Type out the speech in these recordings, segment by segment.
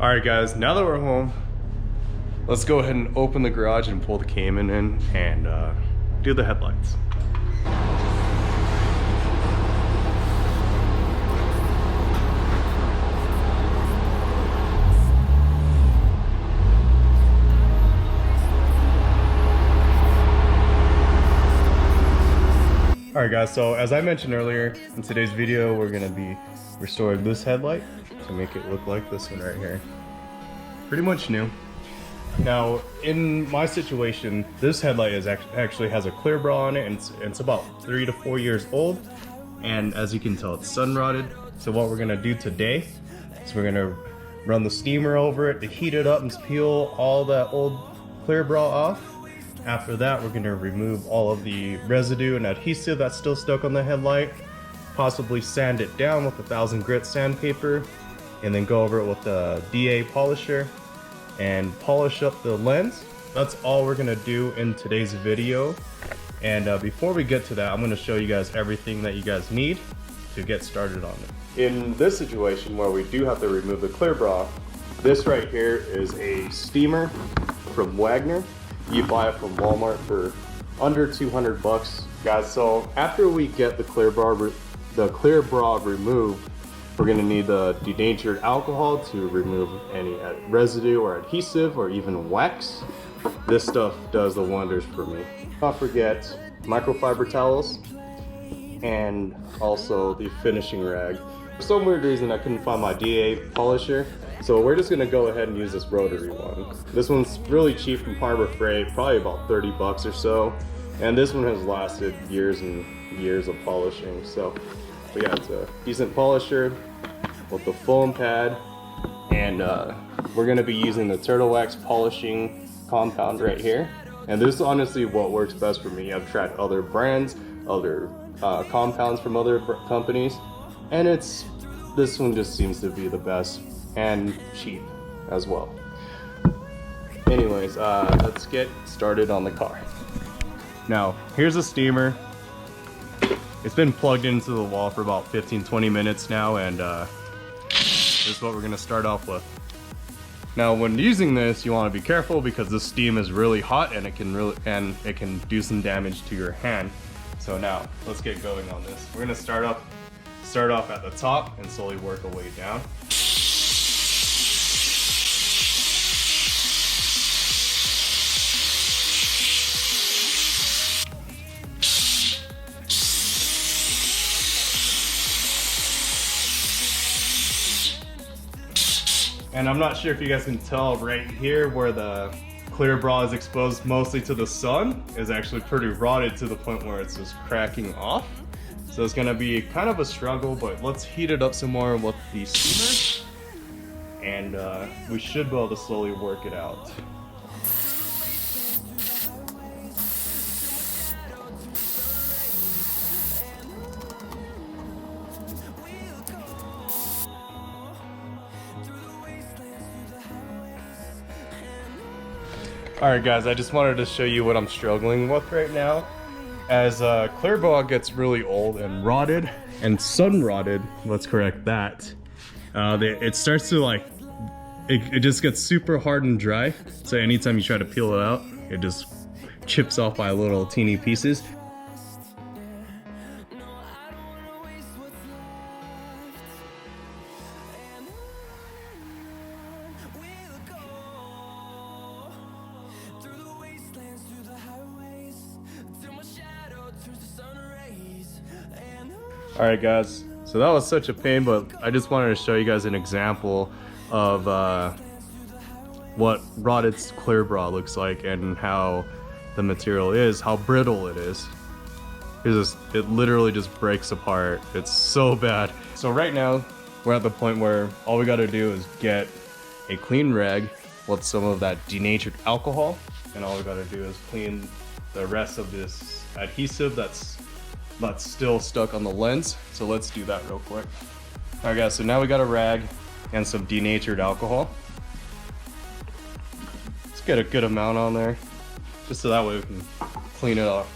Alright guys, now that we're home, let's go ahead and open the garage and pull the Cayman in and do the headlights. Alright guys, so as I mentioned earlier, in today's video we're going to be restoring this headlight to make it look like this one right here. Pretty much new. Now, in my situation, this headlight is actually has a clear bra on it, and it's about 3 to 4 years old. And as you can tell, it's sun rotted. So what we're gonna do today is we're gonna run the steamer over it to heat it up and peel all that old clear bra off. After that, we're gonna remove all of the residue and adhesive that's still stuck on the headlight, possibly sand it down with 1000 grit sandpaper, and then go over it with the DA polisher and polish up the lens. That's all we're gonna do in today's video. And before we get to that, I'm gonna show you guys everything that you guys need to get started on it. In this situation where we do have to remove the clear bra, this right here is a steamer from Wagner. You buy it from Walmart for under 200 bucks. Guys, so after we get the clear bra removed, we're gonna need the denatured alcohol to remove any residue or adhesive or even wax. This stuff does the wonders for me. Don't forget microfiber towels and also the finishing rag. For some weird reason I couldn't find my DA polisher, so we're just gonna go ahead and use this rotary one. This one's really cheap from Harbor Freight, probably about 30 bucks or so. And this one has lasted years and years of polishing. So yeah, it's a decent polisher with the foam pad, and we're going to be using the Turtle Wax polishing compound right here. And this is honestly what works best for me. I've tried other brands, other compounds from other companies, and this one just seems to be the best and cheap as well. Anyways, let's get started on the car. Now, here's a steamer. It's been plugged into the wall for about 15-20 minutes now, and this is what we're gonna start off with. Now, when using this, you want to be careful because the steam is really hot and it can do some damage to your hand. So now, let's get going on this. We're gonna start off at the top and slowly work our way down. And I'm not sure if you guys can tell right here where the clear bra is exposed mostly to the sun is actually pretty rotted to the point where it's just cracking off. So it's gonna be kind of a struggle, but let's heat it up some more with the steamer, and we should be able to slowly work it out. Alright guys, I just wanted to show you what I'm struggling with right now. As clear bra gets really old and rotted, and sun rotted, let's correct that, it starts to it just gets super hard and dry. So anytime you try to peel it out, it just chips off by little teeny pieces. Alright guys, so that was such a pain, but I just wanted to show you guys an example of what rotted clear bra looks like and how the material is, how brittle it is. It literally just breaks apart. It's so bad. So right now, we're at the point where all we gotta do is get a clean rag with some of that denatured alcohol, and all we gotta do is clean the rest of this adhesive that's still stuck on the lens. So let's do that real quick. Alright guys, so now we got a rag and some denatured alcohol. Let's get a good amount on there, just so that way we can clean it off.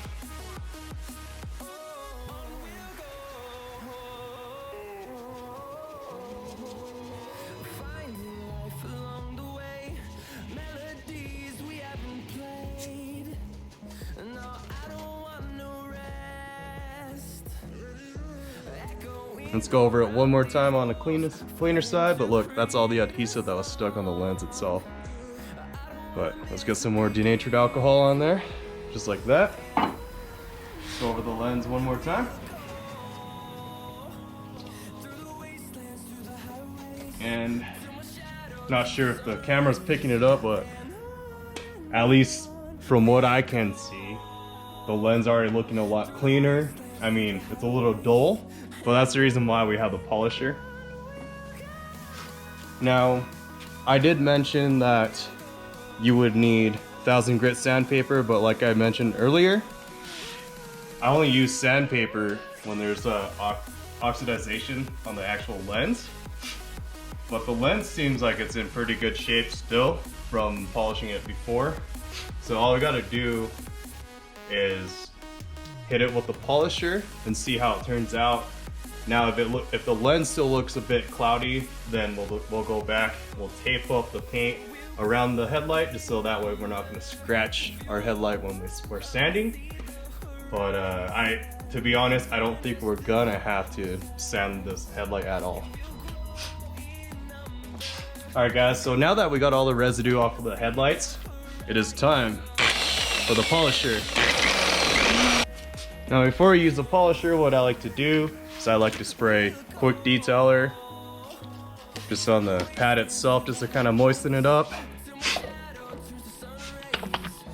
Let's go over it one more time on the cleaner side, but look, that's all the adhesive that was stuck on the lens itself. But let's get some more denatured alcohol on there, just like that. Go over the lens one more time. And not sure if the camera's picking it up, but at least from what I can see, the lens already looking a lot cleaner. I mean, it's a little dull, but that's the reason why we have the polisher. Now, I did mention that you would need 1000 grit sandpaper, but like I mentioned earlier, I only use sandpaper when there's oxidization on the actual lens. But the lens seems like it's in pretty good shape still from polishing it before. So all I gotta do is hit it with the polisher and see how it turns out. Now if the lens still looks a bit cloudy, then we'll go back, we'll tape up the paint around the headlight just so that way we're not gonna scratch our headlight when we're sanding. But to be honest, I don't think we're gonna have to sand this headlight at all. Alright guys, so now that we got all the residue off of the headlights, it is time for the polisher. Now before we use the polisher, what I like to do is I like to spray quick detailer just on the pad itself just to kind of moisten it up.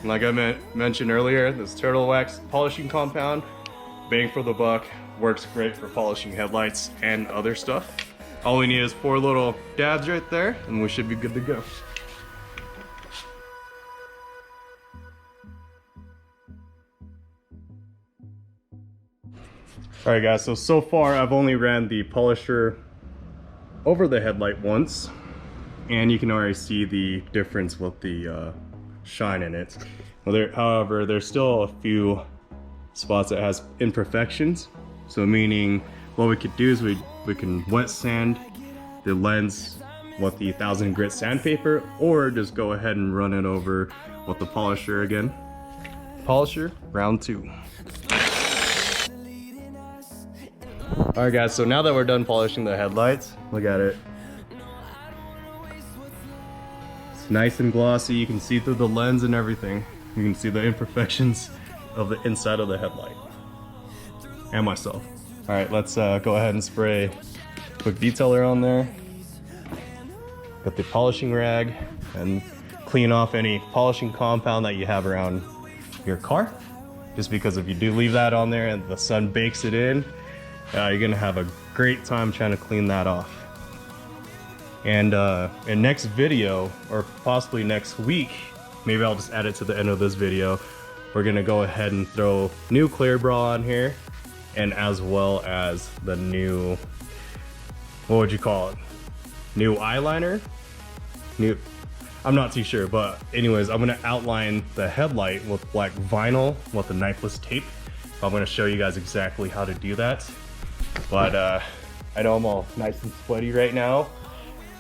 And like I mentioned earlier, this turtle wax polishing compound, bang for the buck, works great for polishing headlights and other stuff. All we need is 4 little dabs right there, and we should be good to go. Alright guys, so far I've only ran the polisher over the headlight once, and you can already see the difference with the shine in it. However, there's still a few spots that has imperfections. So meaning what we could do is we can wet sand the lens with the 1000 grit sandpaper, or just go ahead and run it over with the polisher again. Polisher, round 2. Alright guys, so now that we're done polishing the headlights, look at it. It's nice and glossy, you can see through the lens and everything. You can see the imperfections of the inside of the headlight. And myself. Alright, let's go ahead and spray quick detailer on there. Got the polishing rag and clean off any polishing compound that you have around your car. Just because if you do leave that on there and the sun bakes it in, you're gonna have a great time trying to clean that off. And in next video, or possibly next week, maybe I'll just add it to the end of this video, we're gonna go ahead and throw new clear bra on here, and as well as the new, what would you call it? New eyeliner? I'm not too sure, but anyways, I'm gonna outline the headlight with black vinyl with a knifeless tape. I'm gonna show you guys exactly how to do that. But I know I'm all nice and sweaty right now,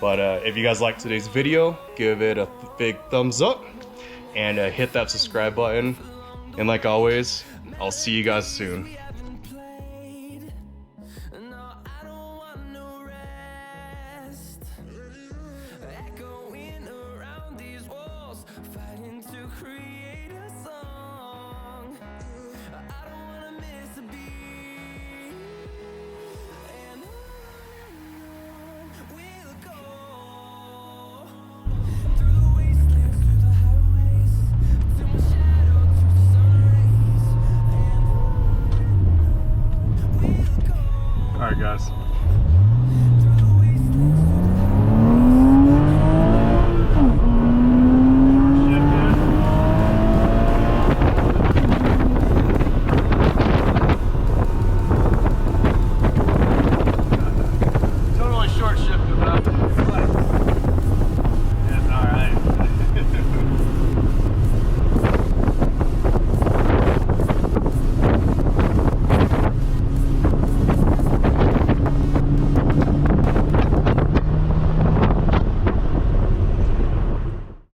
but if you guys liked today's video, give it a big thumbs up and hit that subscribe button. And like always, I'll see you guys soon.